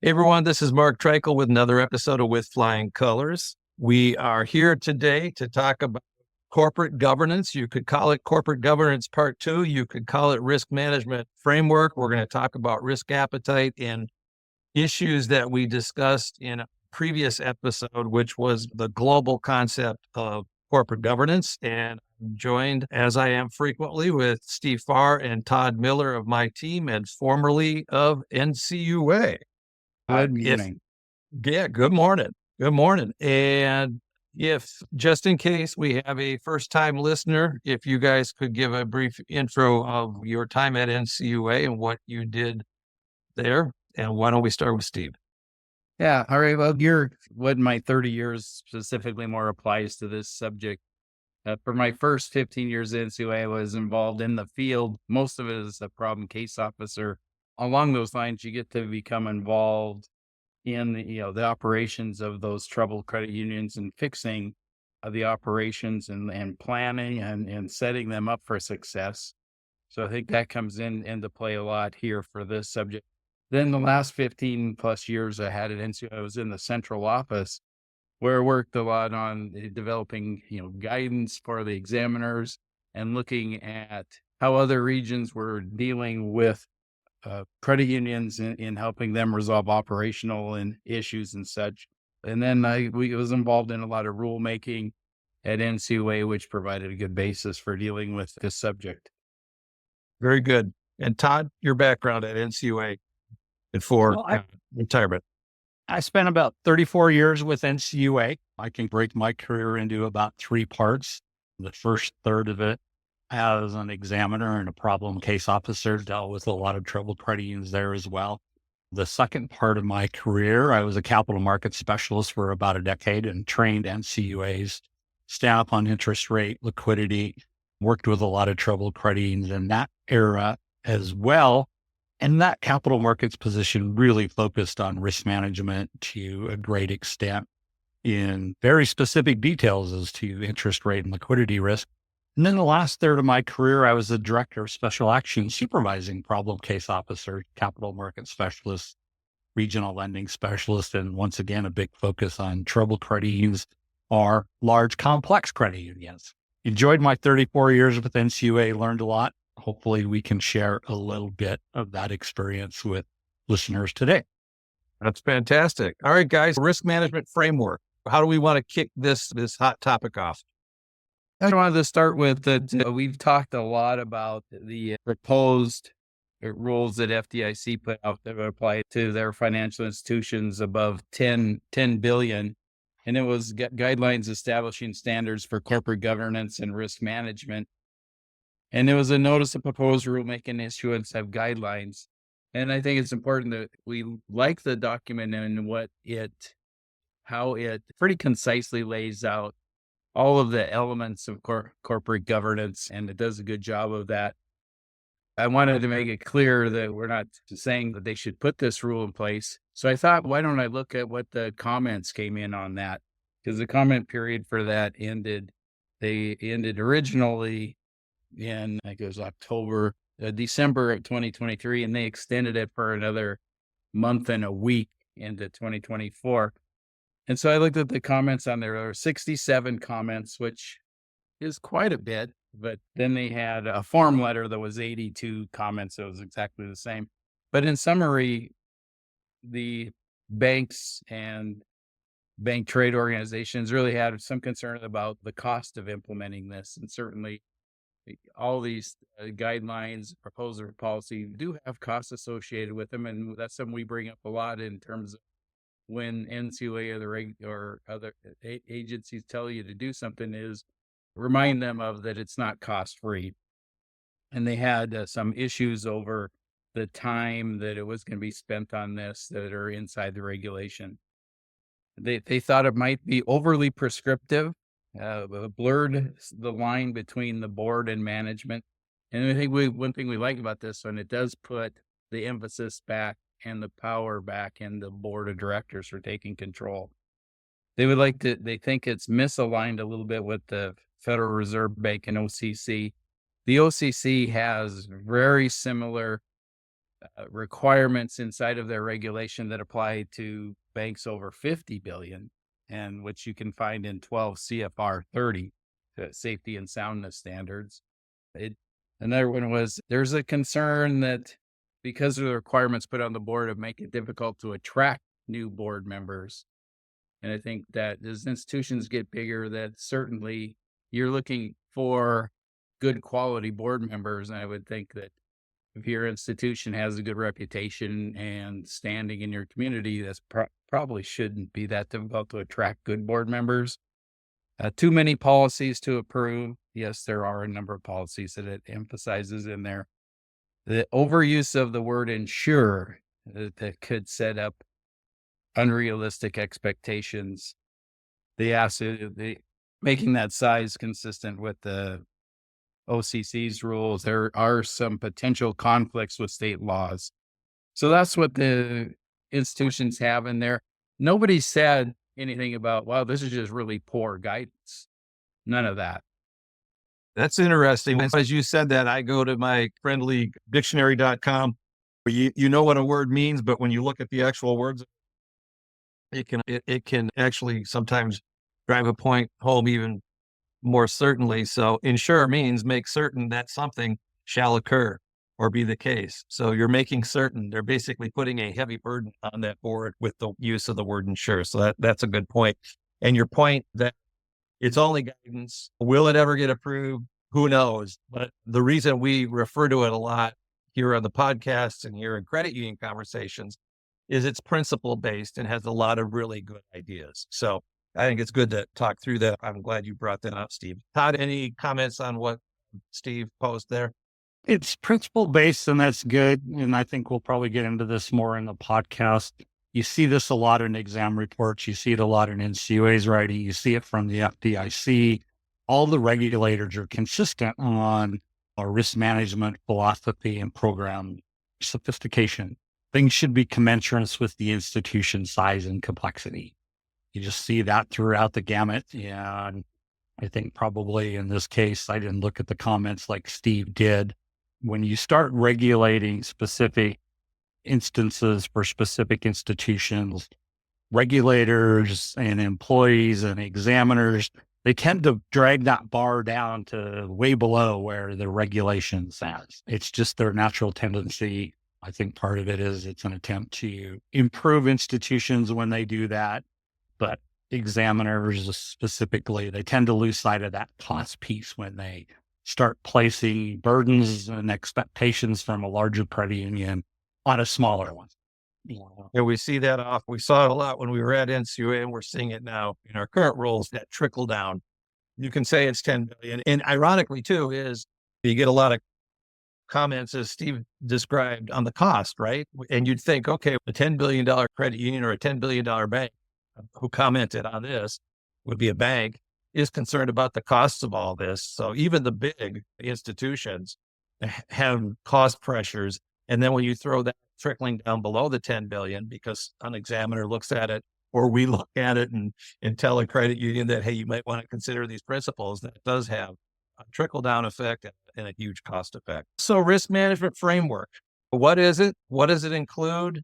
Hey everyone, this is Mark Treichel with another episode of With Flying Colors. We are here today to talk about corporate governance. You could call it corporate governance part 2. You could call it risk management framework. We're going to talk about risk appetite and issues that we discussed in a previous episode, which was the global concept of corporate governance. And I'm joined, as I am frequently, with Steve Farr and Todd Miller of my team and formerly of NCUA. Good If morning. Yeah, good morning. Good morning. And if just in case we have a first time listener, if you guys could give a brief intro of your time at NCUA and what you did there. And why don't we start with Steve? Yeah. All right. Well, what my 30 years specifically more applies to this subject. For my first 15 years in NCUA, I was involved in the field. Most of it as a problem case officer. Along those lines, you get to become involved in the operations of those troubled credit unions and fixing the operations and planning and setting them up for success. So I think that comes into play a lot here for this subject. Then the last 15 plus years I had at NCUA, I was in the central office where I worked a lot on developing, guidance for the examiners and looking at how other regions were dealing with credit unions in helping them resolve operational and issues and such. And then we was involved in a lot of rulemaking at NCUA, which provided a good basis for dealing with this subject. Very good. And Todd, your background at NCUA before Well, I, retirement. I spent about 34 years with NCUA. I can break my career into about three parts. The first third of it as an examiner and a problem case officer, dealt with a lot of troubled credit unions there as well. The second part of my career, I was a capital market specialist for about a decade and trained NCUA's staff on interest rate, liquidity, worked with a lot of troubled credit unions in that era as well. And that capital markets position really focused on risk management to a great extent in very specific details as to interest rate and liquidity risk. And then the last third of my career, I was the director of special action, supervising problem case officer, capital market specialist, regional lending specialist, and once again, a big focus on troubled credit unions or large complex credit unions. Enjoyed my 34 years with NCUA, learned a lot. Hopefully we can share a little bit of that experience with listeners today. That's fantastic. All right, guys, risk management framework. How do we want to kick this hot topic off? I wanted to start with that. We've talked a lot about the proposed rules that FDIC put out that would apply to their financial institutions above 10 billion. And it was guidelines establishing standards for corporate governance and risk management. And it was a notice of proposed rulemaking issuance of guidelines. And I think it's important that we like the document and how it pretty concisely lays out all of the elements of corporate governance, and it does a good job of that. I wanted to make it clear that we're not saying that they should put this rule in place. So I thought, why don't I look at what the comments came in on that? Because the comment period for that they ended originally in, I think it was December of 2023, and they extended it for another month and a week into 2024. And so I looked at the comments on there. There were 67 comments, which is quite a bit. But then they had a form letter that was 82 comments. So it was exactly the same. But in summary, the banks and bank trade organizations really had some concern about the cost of implementing this. And certainly all these guidelines, proposal policy do have costs associated with them. And that's something we bring up a lot in terms of when NCUA or other agencies tell you to do something, is remind them of that it's not cost-free. And they had some issues over the time that it was going to be spent on this that are inside the regulation. They thought it might be overly prescriptive, blurred the line between the board and management. And I think one thing we like about this one, it does put the emphasis back and the power back in the board of directors for taking control. They think it's misaligned a little bit with the Federal Reserve Bank and OCC. The OCC has very similar requirements inside of their regulation that apply to banks over 50 billion, and which you can find in 12 CFR 30, safety and soundness standards. Another one was there's a concern that because of the requirements put on the board of make it difficult to attract new board members. And I think that as institutions get bigger, that certainly you're looking for good quality board members. And I would think that if your institution has a good reputation and standing in your community, that's probably shouldn't be that difficult to attract good board members. Too many policies to approve. Yes, there are a number of policies that it emphasizes in there. The overuse of the word ensure that could set up unrealistic expectations. Making that size consistent with the OCC's rules. There are some potential conflicts with state laws. So that's what the institutions have in there. Nobody said anything about, wow, this is just really poor guidance. None of that. That's interesting. As you said that, I go to my friendly dictionary.com. You know what a word means, but when you look at the actual words, it can actually sometimes drive a point home even more certainly. So ensure means make certain that something shall occur or be the case. So you're making certain. They're basically putting a heavy burden on that board with the use of the word ensure. So that's a good point. And your point that it's only guidance. Will it ever get approved? Who knows? But the reason we refer to it a lot here on the podcast and here in credit union conversations is it's principle based and has a lot of really good ideas. So I think it's good to talk through that. I'm glad you brought that up, Steve. Todd, any comments on what Steve posed there? It's principle based, and that's good. And I think we'll probably get into this more in the podcast. You see this a lot in exam reports. You see it a lot in NCUA's writing. You see it from the FDIC. All the regulators are consistent on our risk management philosophy and program sophistication. Things should be commensurate with the institution size and complexity. You just see that throughout the gamut. And I think probably in this case, I didn't look at the comments like Steve did. When you start regulating specific instances for specific institutions, regulators and employees and examiners, they tend to drag that bar down to way below where the regulations at. It's just their natural tendency. I think part of it is it's an attempt to improve institutions when they do that. But examiners specifically, they tend to lose sight of that cost piece when they start placing burdens and expectations from a larger credit union on a smaller one. Yeah, we see that we saw it a lot when we were at NCUA, and we're seeing it now in our current rules, that trickle down. You can say it's 10 billion. And ironically too, is you get a lot of comments as Steve described on the cost, right? And you'd think, okay, a $10 billion credit union or a $10 billion bank who commented on this would be a bank is concerned about the costs of all this. So even the big institutions have cost pressures. And then when you throw that trickling down below the 10 billion, because an examiner looks at it, or we look at it and tell a credit union that, hey, you might want to consider these principles, that does have a trickle down effect and a huge cost effect. So risk management framework, what is it? What does it include?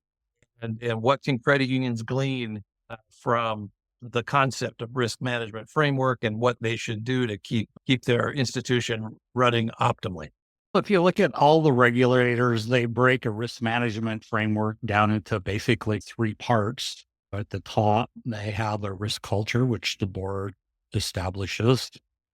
And what can credit unions glean from the concept of risk management framework and what they should do to keep their institution running optimally? If you look at all the regulators, they break a risk management framework down into basically three parts. At the top, they have a risk culture, which the board establishes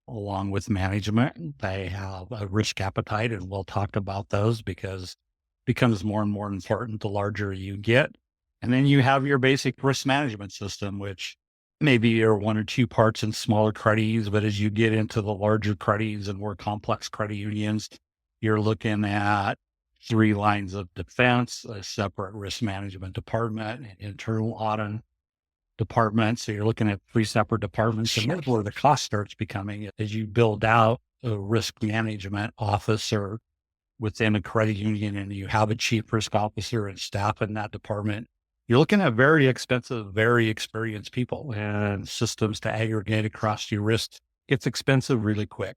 along with management. They have a risk appetite, and we'll talk about those because it becomes more and more important the larger you get. And then you have your basic risk management system, which maybe are one or two parts in smaller credit unions, but as you get into the larger credit unions and more complex credit unions, you're looking at three lines of defense, a separate risk management department, an internal audit department. So you're looking at three separate departments. And that's where the cost starts becoming as you build out a risk management officer within a credit union and you have a chief risk officer and staff in that department. You're looking at very expensive, very experienced people and systems to aggregate across your risk. It's expensive really quick.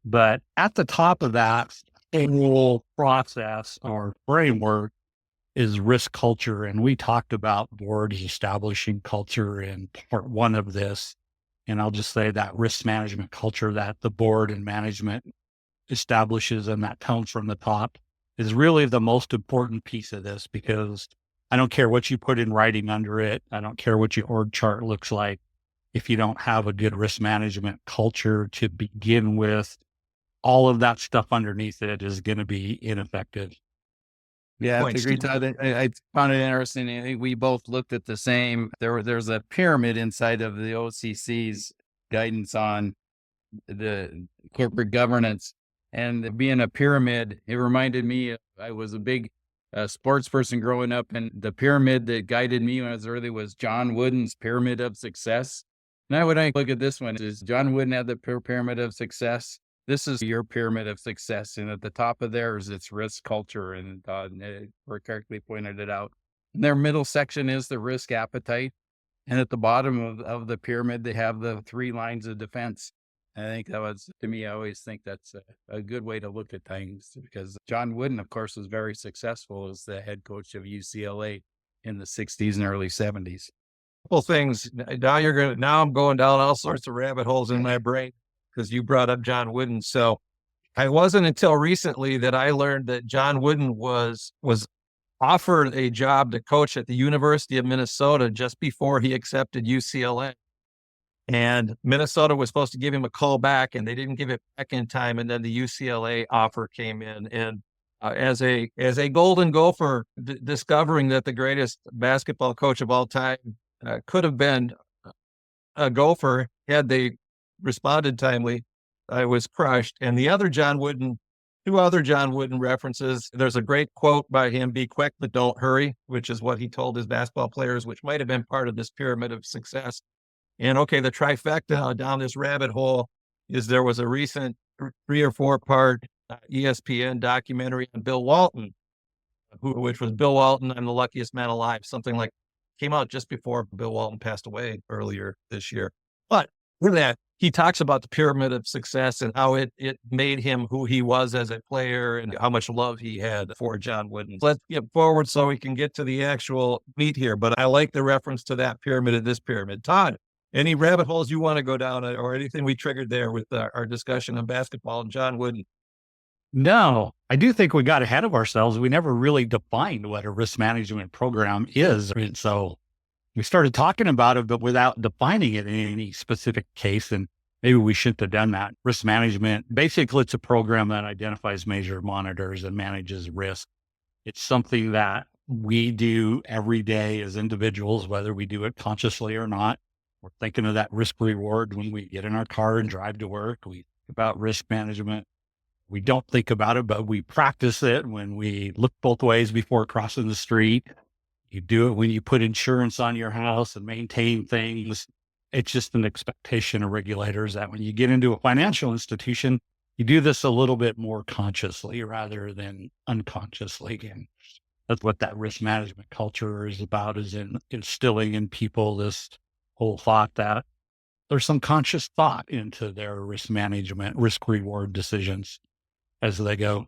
But at the top of that, annual process or framework is risk culture. And we talked about boards establishing culture in part one of this. And I'll just say that risk management culture that the board and management establishes and that comes from the top is really the most important piece of this, because I don't care what you put in writing under it. I don't care what your org chart looks like. If you don't have a good risk management culture to begin with, all of that stuff underneath it is going to be ineffective. Yeah, I Point, agree, Steve. Todd. I found it interesting. I think we both looked at the same. There's a pyramid inside of the OCC's guidance on the corporate governance, and being a pyramid, it reminded me. I was a big sports person growing up, and the pyramid that guided me when I was early was John Wooden's Pyramid of Success. Now, when I look at this one, is John Wooden had the pyramid of success? This is your pyramid of success. And at the top of there is its risk culture. And Rick correctly pointed it out. And their middle section is the risk appetite. And at the bottom of the pyramid, they have the 3 lines of defense. I think that was, to me, I always think that's a good way to look at things, because John Wooden, of course, was very successful as the head coach of UCLA in the 60s and early 70s. Couple things. Now I'm going down all sorts of rabbit holes in my brain because you brought up John Wooden. So I wasn't until recently that I learned that John Wooden was offered a job to coach at the University of Minnesota just before he accepted UCLA. And Minnesota was supposed to give him a call back, and they didn't give it back in time. And then the UCLA offer came in. And as a Golden Gopher, discovering that the greatest basketball coach of all time could have been a Gopher had they responded timely, I was crushed. And the other John Wooden, 2 other John Wooden references. There's a great quote by him: "Be quick, but don't hurry," which is what he told his basketball players, which might have been part of this pyramid of success. And okay, the trifecta down this rabbit hole is there was a recent 3 or 4 part ESPN documentary on Bill Walton, which was Bill Walton, I'm the luckiest man alive, something like, came out just before Bill Walton passed away earlier this year. But with that, he talks about the pyramid of success and how it made him who he was as a player and how much love he had for John Wooden. Let's get forward so we can get to the actual meat here. But I like the reference to that pyramid and this pyramid. Todd, any rabbit holes you want to go down or anything we triggered there with our discussion on basketball and John Wooden? No, I do think we got ahead of ourselves. We never really defined what a risk management program is. And so we started talking about it, but without defining it in any specific case. And maybe we shouldn't have done that. Risk management, basically, it's a program that identifies, measures, monitors, and manages risk. It's something that we do every day as individuals, whether we do it consciously or not. We're thinking of that risk reward when we get in our car and drive to work. We think about risk management. We don't think about it, but we practice it when we look both ways before crossing the street. You do it when you put insurance on your house and maintain things. It's just an expectation of regulators that when you get into a financial institution, you do this a little bit more consciously rather than unconsciously. And that's what that risk management culture is about, is instilling in people this whole thought that there's some conscious thought into their risk management, risk reward decisions as they go.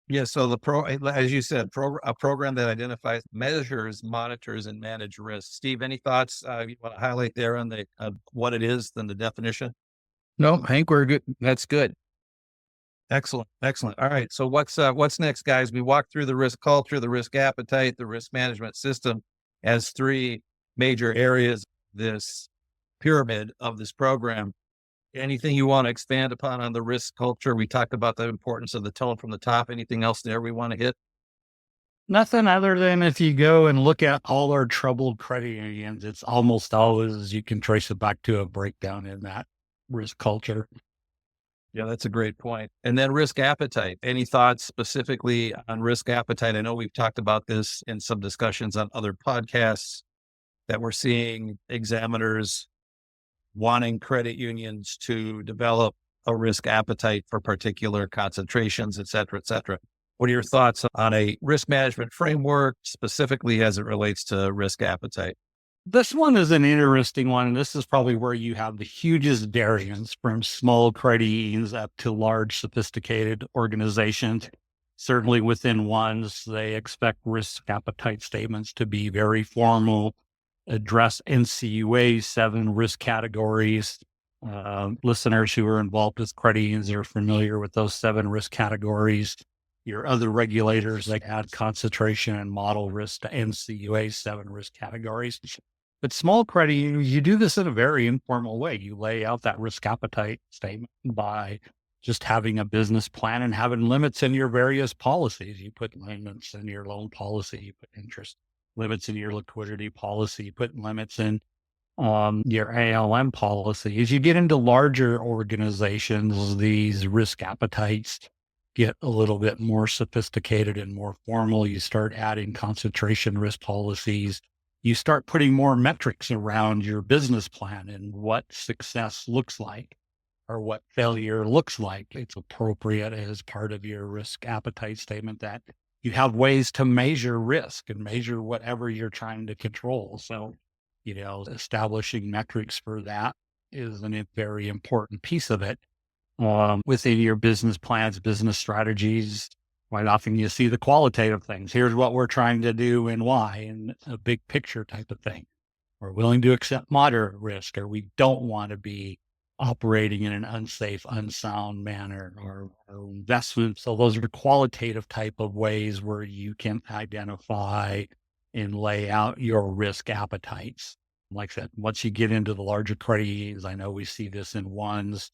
Yeah, so as you said, a program that identifies, measures, monitors, and manage risk. Steve, any thoughts you want to highlight there on the what it is and the definition? No, Hank, we're good. That's good. Excellent. All right. So what's next, guys? We walked through the risk culture, the risk appetite, the risk management system as 3 major areas of this pyramid of this program. Anything you want to expand upon on the risk culture? We talked about the importance of the tone from the top. Anything else there we want to hit? Nothing other than if you go and look at all our troubled credit unions, it's almost always, you can trace it back to a breakdown in that risk culture. Yeah, that's a great point. And then risk appetite. Any thoughts specifically on risk appetite? I know we've talked about this in some discussions on other podcasts, that we're seeing examiners wanting credit unions to develop a risk appetite for particular concentrations, et cetera, et cetera. What are your thoughts on a risk management framework, specifically as it relates to risk appetite? This one is an interesting one. This is probably where you have the hugest variance from small credit unions up to large, sophisticated organizations. Certainly within ones, they expect risk appetite statements to be very formal, address NCUA's 7 risk categories. Listeners who are involved with credit unions are familiar with those 7 risk categories. Your other regulators, like add concentration and model risk to NCUA's 7 risk categories. But small credit unions, you do this in a very informal way. You lay out that risk appetite statement by just having a business plan and having limits in your various policies. You put limits in your loan policy, you put interest limits in your liquidity policy, you put limits in your ALM policy. As you get into larger organizations, these risk appetites get a little bit more sophisticated and more formal. You start adding concentration risk policies. You start putting more metrics around your business plan and what success looks like or what failure looks like. It's appropriate as part of your risk appetite statement that you have ways to measure risk and measure whatever you're trying to control. So, establishing metrics for that is a very important piece of it. Within your business plans, business strategies, quite often you see the qualitative things. Here's what we're trying to do and why, and a big picture type of thing. We're willing to accept moderate risk, or we don't want to be operating in an unsafe, unsound manner, or investment. So those are qualitative type of ways where you can identify and lay out your risk appetites. Like I said, once you get into the larger credit unions, I know we see this in ones.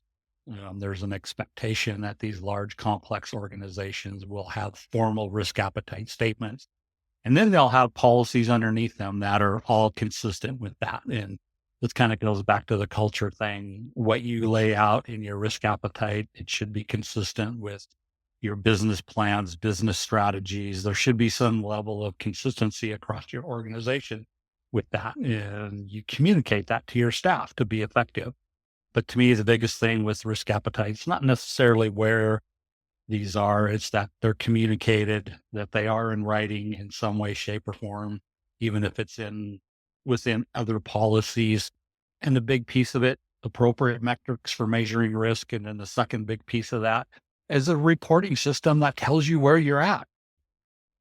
There's an expectation that these large, complex organizations will have formal risk appetite statements. And then they'll have policies underneath them that are all consistent with that. And this kind of goes back to the culture thing. What you lay out in your risk appetite, it should be consistent with your business plans, business strategies. There should be some level of consistency across your organization with that. And you communicate that to your staff to be effective. But to me, the biggest thing with risk appetite, it's not necessarily where these are, it's that they're communicated, that they are in writing in some way, shape, or form, even if it's within other policies. And the big piece of it, appropriate metrics for measuring risk. And then the second big piece of that is a reporting system that tells you where you're at.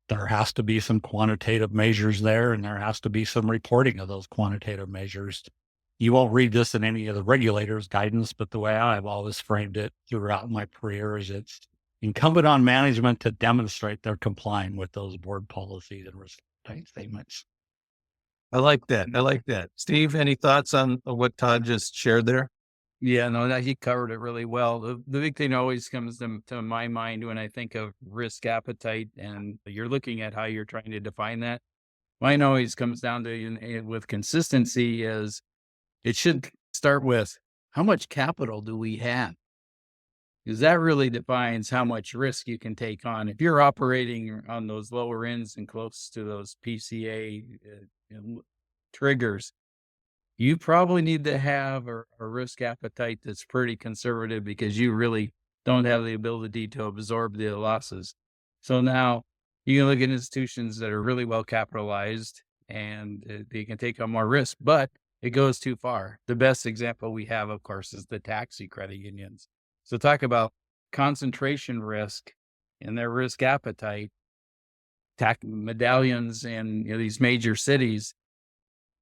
There has to be some quantitative measures there, and there has to be some reporting of those quantitative measures. You won't read this in any of the regulators' guidance, but the way I've always framed it throughout my career is it's incumbent on management to demonstrate they're complying with those board policies and risk appetite statements. I like that. Steve, any thoughts on what Todd just shared there? Yeah, no, he covered it really well. The big thing always comes to my mind when I think of risk appetite, and you're looking at how you're trying to define that. Mine always comes down to, with consistency, is it should start with how much capital do we have? Because that really defines how much risk you can take on. If you're operating on those lower ends and close to those PCA triggers, you probably need to have a risk appetite that's pretty conservative because you really don't have the ability to absorb the losses. So now you can look at institutions that are really well capitalized and they can take on more risk, but it goes too far. The best example we have, of course, is the taxi credit unions. So talk about concentration risk and their risk appetite, medallions in these major cities.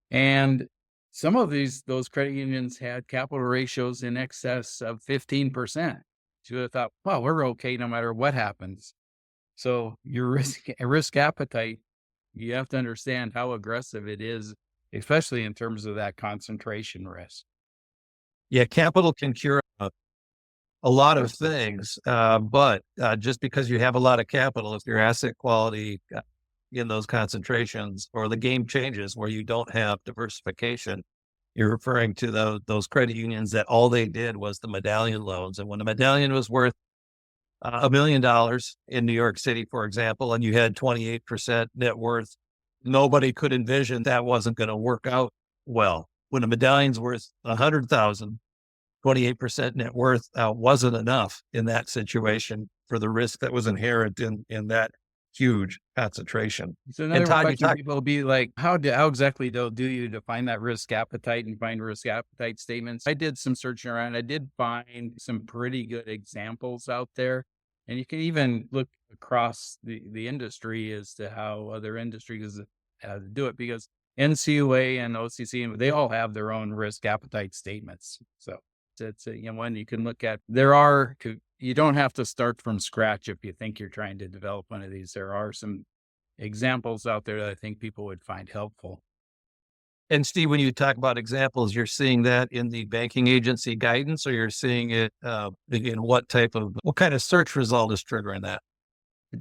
And some of those credit unions had capital ratios in excess of 15%. So I thought, well, we're okay no matter what happens. So your risk appetite, you have to understand how aggressive it is, especially in terms of that concentration risk. Yeah, capital can cure a lot of things, but just because you have a lot of capital, if your asset quality in those concentrations or the game changes where you don't have diversification, you're referring to those credit unions that all they did was the medallion loans. And when a medallion was worth $1 million in New York City, for example, and you had 28% net worth, nobody could envision that wasn't going to work out well. When a medallion's worth 100,000, 28% net worth wasn't enough in that situation for the risk that was inherent in that huge concentration. So another Todd, you question talked, people will be like, how exactly do you define that risk appetite and find risk appetite statements? I did some searching around. I did find some pretty good examples out there. And you can even look across the industry as to how other industries do it, because NCUA and OCC, they all have their own risk appetite statements. So it's one you can look at. You don't have to start from scratch if you think you're trying to develop one of these. There are some examples out there that I think people would find helpful. and Steve, when you talk about examples, you're seeing that in the banking agency guidance, or you're seeing it in what kind of search result is triggering that?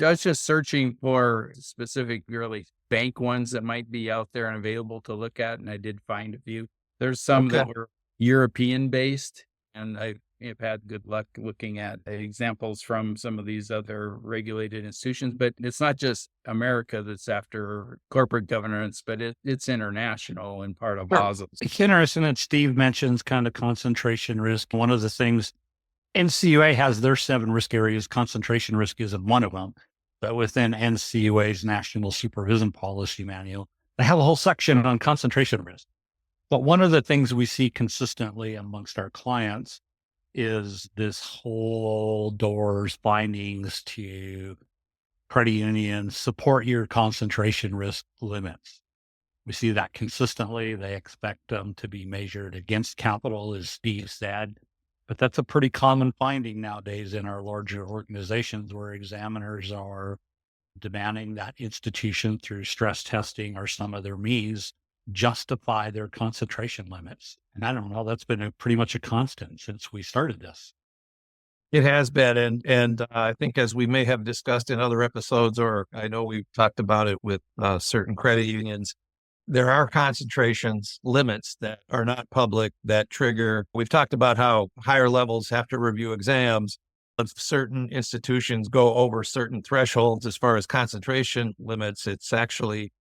I was just searching for specific, really bank ones that might be out there and available to look at, and I did find a few. There's some Okay. that were European based, and I have had good luck looking at examples from some of these other regulated institutions. But it's not just America that's after corporate governance, but it's international and part of Sure. Basel. It's interesting that Steve mentions kind of concentration risk. One of the things NCUA has their 7 risk areas, concentration risk isn't one of them. But within NCUA's National Supervision Policy Manual, they have a whole section on concentration risk. But one of the things we see consistently amongst our clients is this whole doors findings to credit unions support your concentration risk limits. We see that consistently. They expect them to be measured against capital, as Steve said. But that's a pretty common finding nowadays in our larger organizations, where examiners are demanding that institution, through stress testing or some other means, justify their concentration limits. And I don't know, that's been pretty much a constant since we started this. It has been, and I think, as we may have discussed in other episodes, or I know we've talked about it with certain credit unions, there are concentrations limits that are not public that trigger. We've talked about how higher levels have to review exams. If certain institutions go over certain thresholds as far as concentration limits, it's actually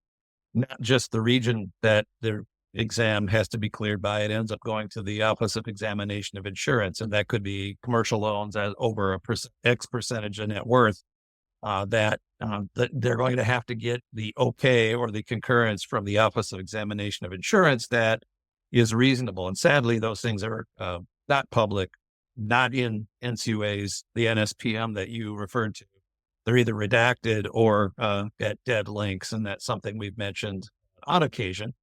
not just the region that their exam has to be cleared by. It ends up going to the Office of Examination of Insurance, and that could be commercial loans as over X percentage of net worth. That they're going to have to get the okay or the concurrence from the Office of Examination of Insurance that is reasonable. And sadly, those things are not public, not in NCUA's, the NSPM that you referred to. They're either redacted or at dead links, and that's something we've mentioned on occasion.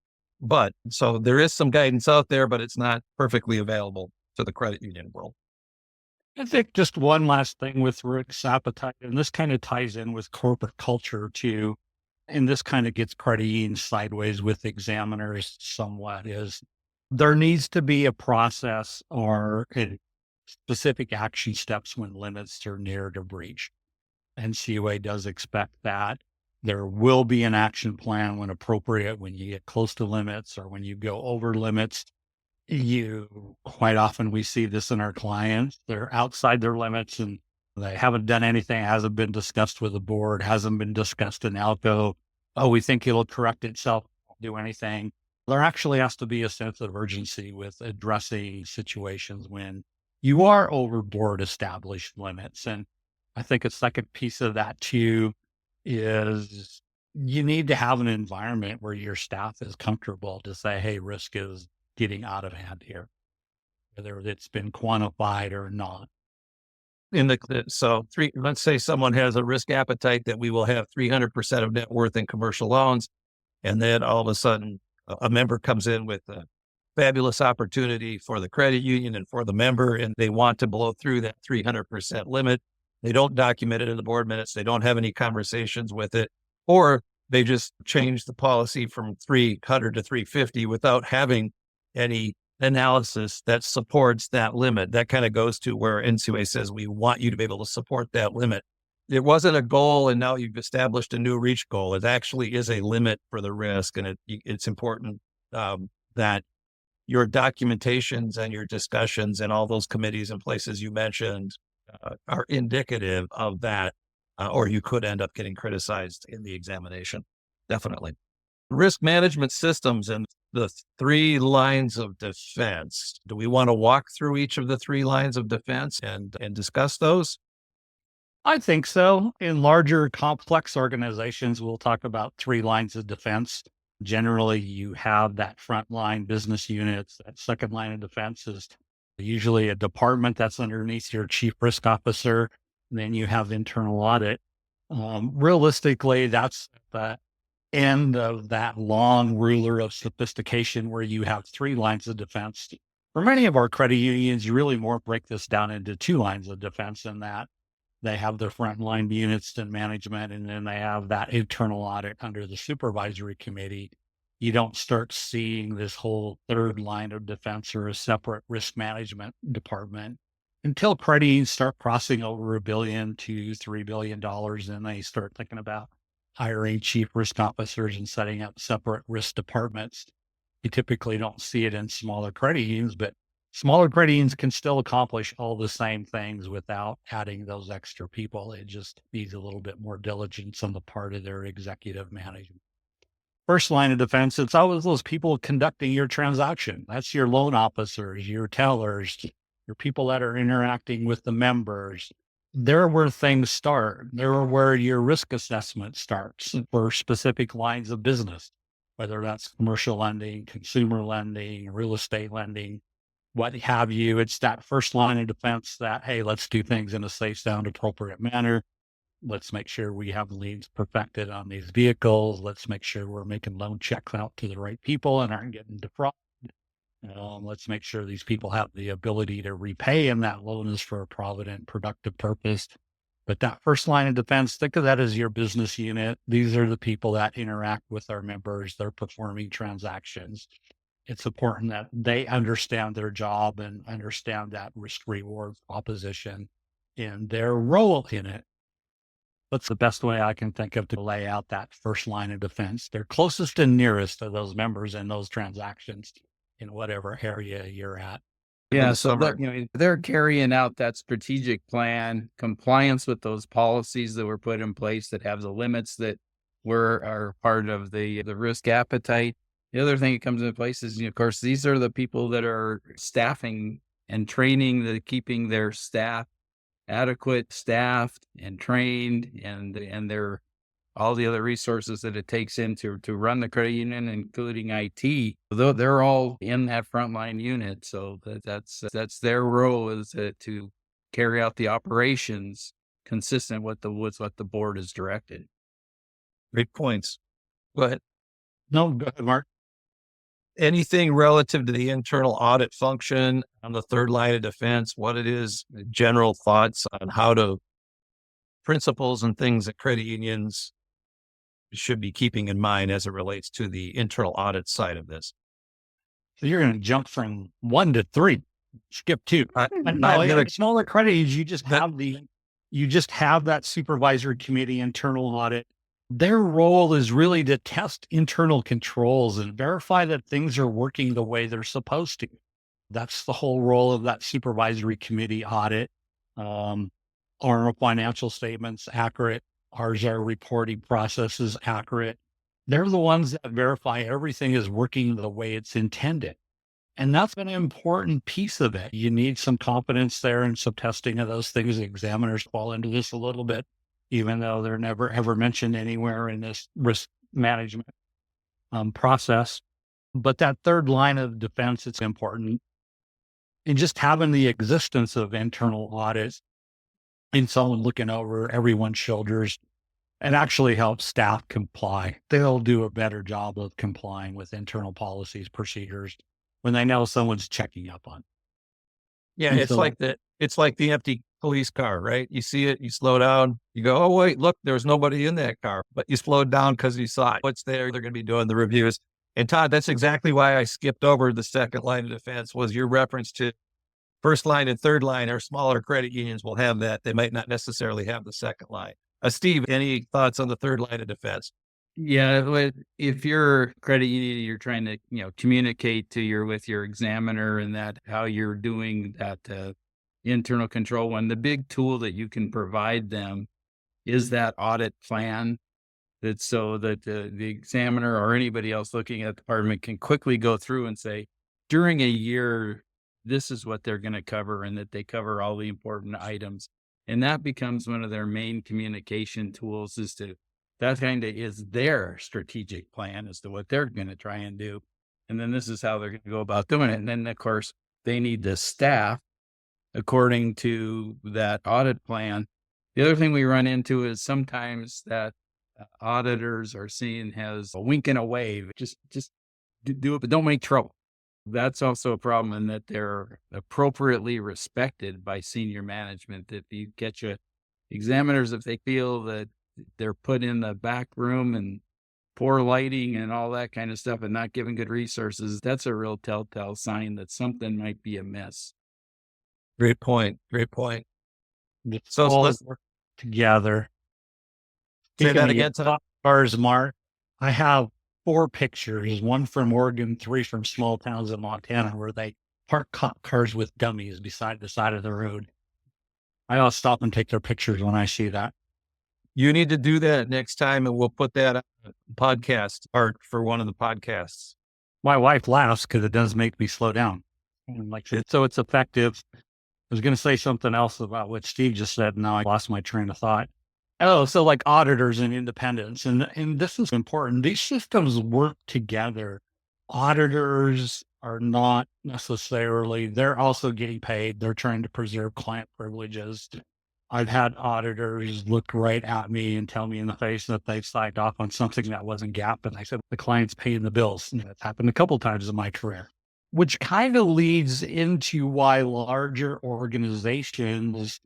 But so there is some guidance out there, but it's not perfectly available to the credit union world. I think just one last thing with risk appetite, and this kind of ties in with corporate culture too, and this kind of gets credit unions sideways with examiners somewhat, is there needs to be a process or specific action steps when limits are near to breach. NCUA does expect that. There will be an action plan when appropriate, when you get close to limits or when you go over limits. Quite often we see this in our clients. They're outside their limits and they haven't done anything, hasn't been discussed with the board, hasn't been discussed in ALCO. Oh, we think it'll correct itself, won't do anything. There actually has to be a sense of urgency with addressing situations when you are over board established limits. And I think a second piece of that too is you need to have an environment where your staff is comfortable to say, hey, risk is getting out of hand here, whether it's been quantified or not. Let's say someone has a risk appetite that we will have 300% of net worth in commercial loans. And then all of a sudden a member comes in with a fabulous opportunity for the credit union and for the member, and they want to blow through that 300% limit. They don't document it in the board minutes. They don't have any conversations with it, or they just change the policy from 300 to 350 without having any analysis that supports that limit. That kind of goes to where NCUA says, we want you to be able to support that limit. It wasn't a goal, and now you've established a new reach goal. It actually is a limit for the risk, and it's important that your documentations and your discussions and all those committees and places you mentioned are indicative of that, or you could end up getting criticized in the examination. Definitely. Risk management systems and the 3 lines of defense. Do we want to walk through each of the 3 lines of defense and discuss those? I think so. In larger, complex organizations, we'll talk about three lines of defense. Generally, you have that frontline business units. That second line of defense is usually a department that's underneath your chief risk officer. And then you have internal audit. Realistically, that's the end of that long ruler of sophistication where you have three lines of defense. For many of our credit unions, you really more break this down into two lines of defense in that they have their frontline units and management, and then they have that internal audit under the supervisory committee. You don't start seeing this whole third line of defense or a separate risk management department until credit unions start crossing over $1 billion to $3 billion, and they start thinking about hiring chief risk officers and setting up separate risk departments. You typically don't see it in smaller credit unions, but smaller credit unions can still accomplish all the same things without adding those extra people. It just needs a little bit more diligence on the part of their executive management. First line of defense, it's always those people conducting your transaction. That's your loan officers, your tellers, your people that are interacting with the members. They're where things start. They're where your risk assessment starts for specific lines of business, whether that's commercial lending, consumer lending, real estate lending, what have you. It's that first line of defense that, hey, let's do things in a safe, sound, appropriate manner. Let's make sure we have liens perfected on these vehicles. Let's make sure we're making loan checks out to the right people and aren't getting defrauded. Let's make sure these people have the ability to repay and that loan is for a provident, productive purpose. But that first line of defense, think of that as your business unit. These are the people that interact with our members. They're performing transactions. It's important that they understand their job and understand that risk reward proposition and their role in it. That's the best way I can think of to lay out that first line of defense. They're closest and nearest to those members in those transactions in whatever area you're at. Yeah, so they're carrying out that strategic plan, compliance with those policies that were put in place that have the limits that are part of the risk appetite. The other thing that comes into place is, of course, these are the people that are staffing and training, keeping their staff adequate, staffed and trained, and their all the other resources that it takes to run the credit union, including IT. Though they're all in that frontline unit, so that's their role is to carry out the operations consistent with what the board has directed. Great points. Go ahead. No, go ahead, Mark. Anything relative to the internal audit function on the third line of defense, what it is, general thoughts on principles and things that credit unions should be keeping in mind as it relates to the internal audit side of this. So you're going to jump from 1 to 3, skip 2. Smaller credit unions, you just have that supervisory committee internal audit. Their role is really to test internal controls and verify that things are working the way they're supposed to. That's the whole role of that supervisory committee audit. Are our financial statements accurate? Are our reporting processes accurate? They're the ones that verify everything is working the way it's intended. And that's an important piece of it. You need some confidence there and some testing of those things. The examiners fall into this a little bit, even though they're never ever mentioned anywhere in this risk management process. But that third line of defense, it's important. And just having the existence of internal audits and someone looking over everyone's shoulders and actually help staff comply. They'll do a better job of complying with internal policies, procedures when they know someone's checking up on. Yeah, it's like the empty police car, right? You see it, you slow down, you go, oh, wait, look, there's nobody in that car, but you slowed down because you saw what's there. They're going to be doing the reviews. And Todd, that's exactly why I skipped over the second line of defense was your reference to first line and third line. Our smaller credit unions will have that. They might not necessarily have the second line. Steve, any thoughts on the third line of defense? Yeah, if you're a credit union, you're trying to communicate with your examiner and that how you're doing that internal control. One, the big tool that you can provide them is that audit plan. That's so that the examiner or anybody else looking at the department can quickly go through and say, during a year, this is what they're going to cover, and that they cover all the important items. And that becomes one of their main communication tools that kind of is their strategic plan as to what they're going to try and do. And then this is how they're going to go about doing it. And then, of course, they need to staff according to that audit plan. The other thing we run into is sometimes that auditors are seen as a wink and a wave. Just do it, but don't make trouble. That's also a problem in that they're appropriately respected by senior management. If you get your examiners, if they feel that they're put in the back room and poor lighting and all that kind of stuff and not given good resources, that's a real telltale sign that something might be amiss. Great point. Great point. So let's work together. Say that again, Tom. Cars, Mark. I have 4 pictures, 1 from Oregon, 3 from small towns in Montana, where they park cop cars with dummies beside the side of the road. I always stop and take their pictures when I see that. You need to do that next time, and we'll put that on a podcast art for one of the podcasts. My wife laughs because it does make me slow down. And so it's effective. I was going to say something else about what Steve just said. Now I lost my train of thought. Oh, so like auditors and independents. And this is important. These systems work together. Auditors are not necessarily, they're also getting paid. They're trying to preserve client privileges. I've had auditors look right at me and tell me in the face that they've signed off on something that wasn't GAAP. And I said, the client's paying the bills. And that's happened a couple of times in my career, which kind of leads into why larger organizations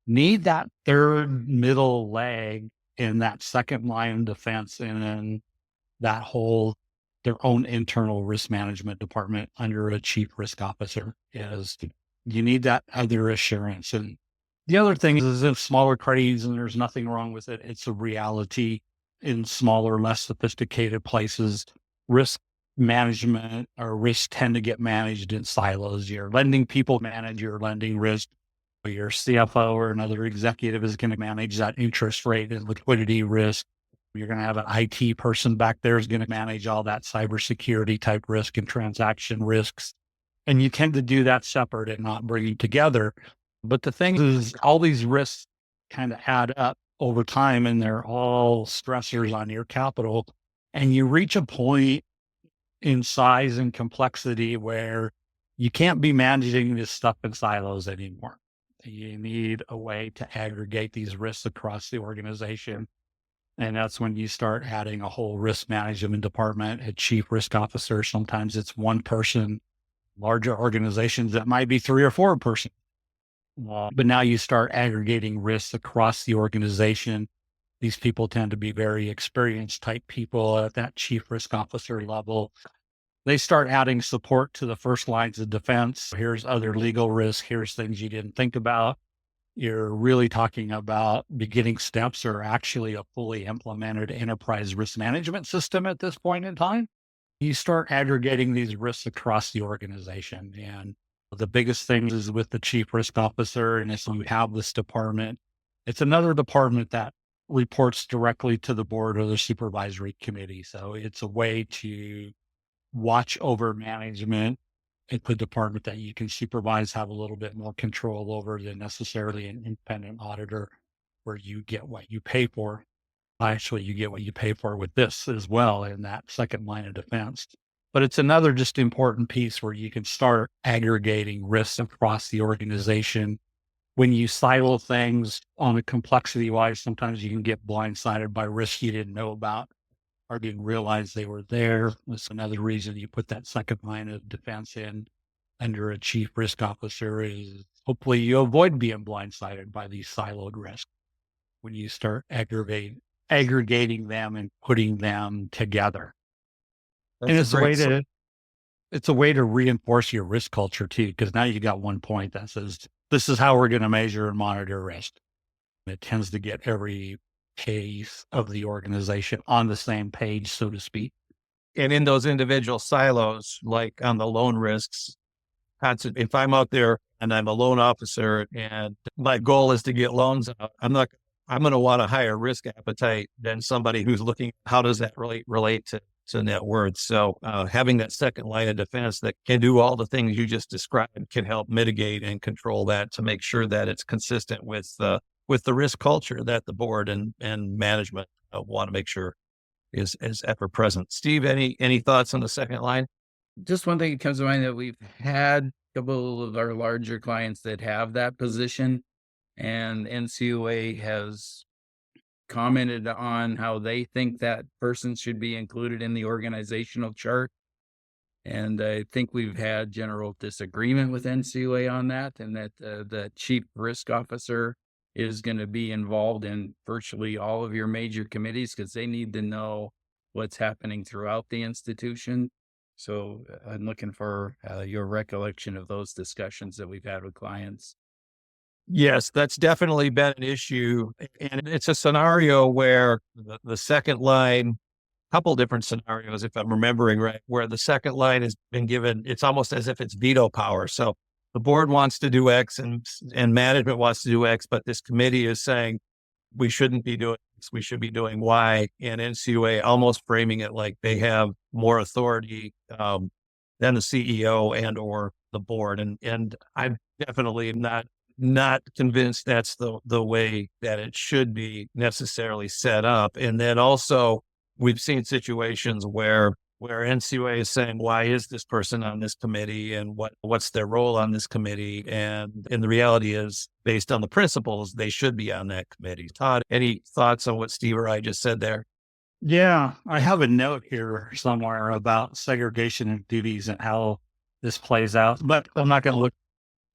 need that third middle leg in that second line of defense and then that whole, their own internal risk management department under a chief risk officer. Is you need that other assurance. And the other thing is in smaller credits, and there's nothing wrong with it, it's a reality in smaller, less sophisticated places. Risk management or risk tend to get managed in silos. Your lending people manage your lending risk. Your CFO or another executive is going to manage that interest rate and liquidity risk. You're going to have an IT person back there is going to manage all that cybersecurity type risk and transaction risks. And you tend to do that separate and not bringing together. But the thing is, all these risks kind of add up over time, and they're all stressors on your capital. And you reach a point in size and complexity where you can't be managing this stuff in silos anymore. You need a way to aggregate these risks across the organization. And that's when you start adding a whole risk management department, a chief risk officer. Sometimes it's one person. Larger organizations, that might be 3 or 4 person. But now you start aggregating risks across the organization. These people tend to be very experienced type people at that chief risk officer level. They start adding support to the first lines of defense. Here's other legal risk. Here's things you didn't think about. You're really talking about beginning steps or actually a fully implemented enterprise risk management system at this point in time. You start aggregating these risks across the organization. And the biggest thing is with the chief risk officer. And if you have this department, it's another department that reports directly to the board or the supervisory committee. So it's a way to watch over management at the department that you can supervise, have a little bit more control over than necessarily an independent auditor where you get what you pay for. Actually, you get what you pay for with this as well in that second line of defense. But it's another just important piece where you can start aggregating risks across the organization. When you silo things on a complexity wise, sometimes you can get blindsided by risks you didn't know about or didn't realize they were there. That's another reason you put that second line of defense in under a chief risk officer is hopefully you avoid being blindsided by these siloed risks when you start aggregating them and putting them together. And it's a way to reinforce your risk culture too, because now you got one point that says, this is how we're going to measure and monitor risk. It tends to get every case of the organization on the same page, so to speak. And in those individual silos, like on the loan risks, if I'm out there and I'm a loan officer and my goal is to get loans out, I'm going to want a higher risk appetite than somebody who's looking, how does that relate to to net worth. So having that second line of defense that can do all the things you just described can help mitigate and control that to make sure that it's consistent with the risk culture that the board and management want to make sure is ever present. Steve, any thoughts on the second line? Just one thing that comes to mind, that we've had a couple of our larger clients that have that position, and NCUA has commented on how they think that person should be included in the organizational chart. And I think we've had general disagreement with NCUA on that, and that the chief risk officer is going to be involved in virtually all of your major committees, because they need to know what's happening throughout the institution. So I'm looking for your recollection of those discussions that we've had with clients. Yes, that's definitely been an issue. And it's a scenario where the second line, couple different scenarios, if I'm remembering right, where the second line has been given, it's almost as if it's veto power. So the board wants to do X and management wants to do X, but this committee is saying we shouldn't be doing X, we should be doing Y. And NCUA almost framing it like they have more authority than the CEO and or the board. And I'm definitely not convinced that's the way that it should be necessarily set up. And then also we've seen situations where NCUA is saying, why is this person on this committee and what's their role on this committee? And the reality is, based on the principles, they should be on that committee. Todd, any thoughts on what Steve or I just said there? Yeah, I have a note here somewhere about segregation of duties and how this plays out, but I'm not going to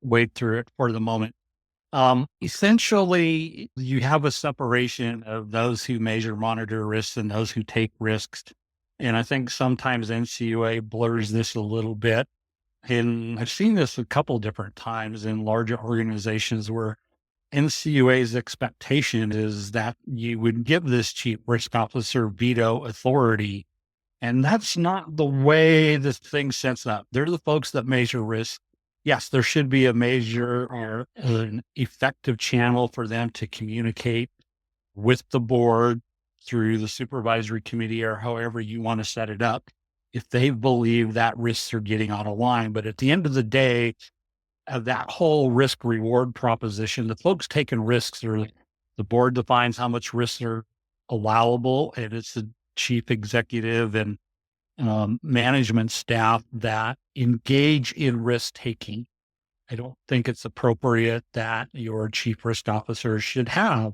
wade through it for the moment. Essentially, you have a separation of those who measure, monitor risks and those who take risks. And I think sometimes NCUA blurs this a little bit. And I've seen this a couple different times in larger organizations where NCUA's expectation is that you would give this chief risk officer veto authority. And that's not the way this thing sets up. They're the folks that measure risk. Yes, there should be a measure or an effective channel for them to communicate with the board through the supervisory committee or however you want to set it up, if they believe that risks are getting out of line. But at the end of the day, that whole risk reward proposition, the folks taking risks are the board defines how much risks are allowable, and it's the chief executive and management staff that engage in risk taking. I don't think it's appropriate that your chief risk officer should have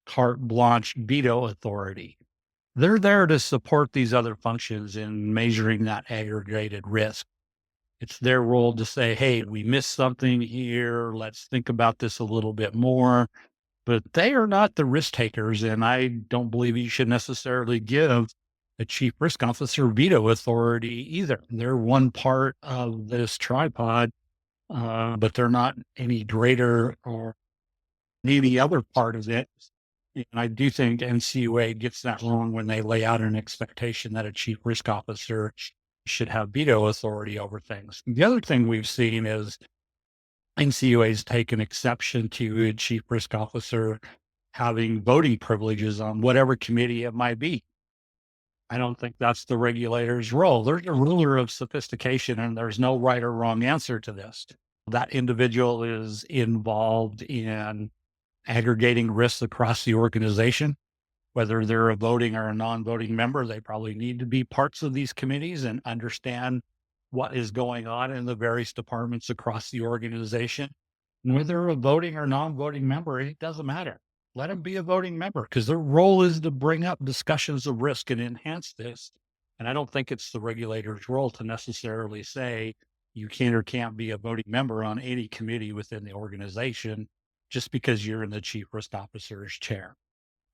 carte blanche veto authority. They're there to support these other functions in measuring that aggregated risk. It's their role to say, hey, we missed something here. Let's think about this a little bit more. But they are not the risk takers. And I don't believe you should necessarily give a chief risk officer veto authority either. They're one part of this tripod, but they're not any greater or any other part of it. And I do think NCUA gets that wrong when they lay out an expectation that a chief risk officer should have veto authority over things. The other thing we've seen is NCUA's taken exception to a chief risk officer having voting privileges on whatever committee it might be. I don't think that's the regulator's role. There's a ruler of sophistication, and there's no right or wrong answer to this. That individual is involved in aggregating risks across the organization. Whether they're a voting or a non-voting member, they probably need to be parts of these committees and understand what is going on in the various departments across the organization. And whether they're a voting or non-voting member, it doesn't matter. Let them be a voting member, because their role is to bring up discussions of risk and enhance this. And I don't think it's the regulator's role to necessarily say you can or can't be a voting member on any committee within the organization just because you're in the chief risk officer's chair.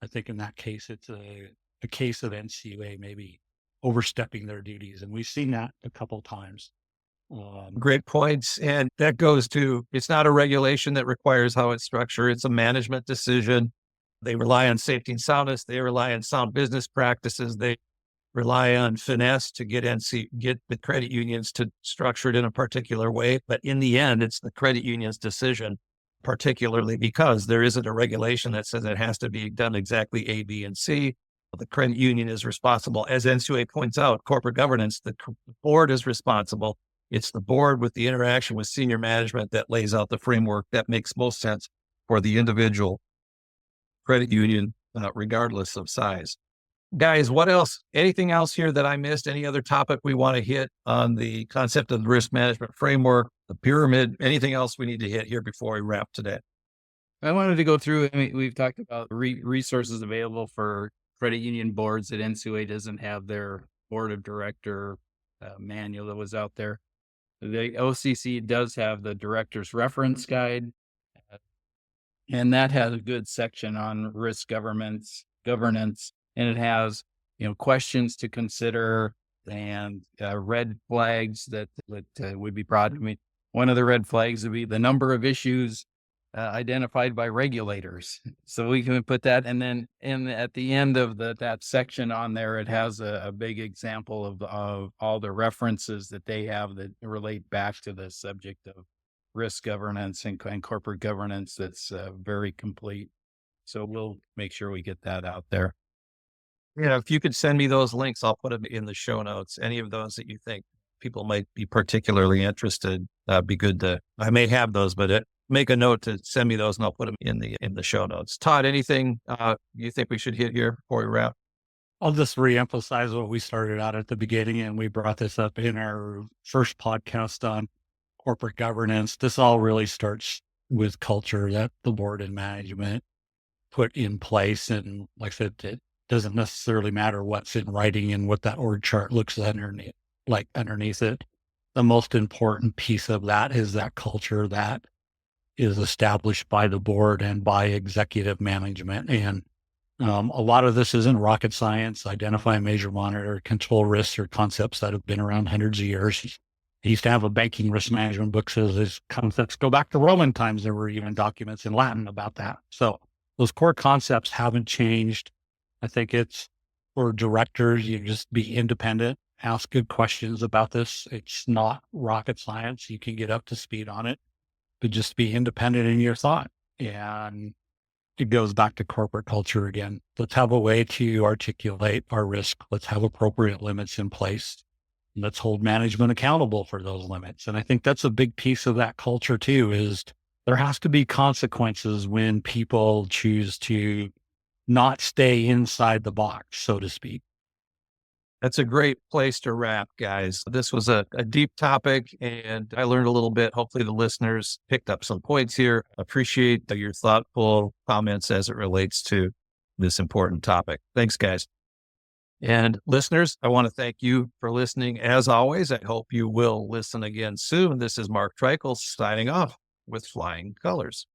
I think in that case, it's a case of NCUA maybe overstepping their duties. And we've seen that a couple of times. Great points. And that goes to, it's not a regulation that requires how it's structured. It's a management decision. They rely on safety and soundness. They rely on sound business practices. They rely on finesse to get the credit unions to structure it in a particular way. But in the end, it's the credit union's decision, particularly because there isn't a regulation that says it has to be done exactly A, B, and C. The credit union is responsible. As NCUA points out, corporate governance, the board is responsible. It's the board with the interaction with senior management that lays out the framework that makes most sense for the individual credit union, regardless of size. Guys, what else? Anything else here that I missed? Any other topic we want to hit on the concept of the risk management framework, the pyramid? Anything else we need to hit here before we wrap today? I wanted to go through, I mean, we've talked about resources available for credit union boards that NCUA doesn't have their board of director manual that was out there. The OCC does have the director's reference guide, and that has a good section on risk governance, and it has, questions to consider and red flags that would be brought. I mean, one of the red flags would be the number of issues identified by regulators. So we can put that, and then at the end of that section on there, it has a big example of all the references that they have that relate back to the subject of risk governance and corporate governance. That's very complete. So we'll make sure we get that out there. Yeah, if you could send me those links, I'll put them in the show notes. Any of those that you think people might be particularly interested, be good to. I may have those, but make a note to send me those, and I'll put them in the show notes. Todd, anything you think we should hit here before we wrap? I'll just reemphasize what we started out at the beginning, and we brought this up in our first podcast on corporate governance. This all really starts with culture that the board and management put in place. And like I said, it doesn't necessarily matter what's in writing and what that org chart looks underneath it. The most important piece of that is that culture that is established by the board and by executive management. And a lot of this isn't rocket science. Identify, measure, monitor, control risks are concepts that have been around hundreds of years. I used to have a banking risk management book says these concepts go back to Roman times. There were even documents in Latin about that. So those core concepts haven't changed. I think it's for directors, you just be independent, ask good questions about this. It's not rocket science. You can get up to speed on it, but just be independent in your thought. And it goes back to corporate culture again. Let's have a way to articulate our risk. Let's have appropriate limits in place. Let's hold management accountable for those limits. And I think that's a big piece of that culture too, is there has to be consequences when people choose to not stay inside the box, so to speak. That's a great place to wrap, guys. This was a deep topic, and I learned a little bit. Hopefully the listeners picked up some points here. Appreciate your thoughtful comments as it relates to this important topic. Thanks, guys. And listeners, I want to thank you for listening. As always, I hope you will listen again soon. This is Mark Treichel signing off with Flying Colors.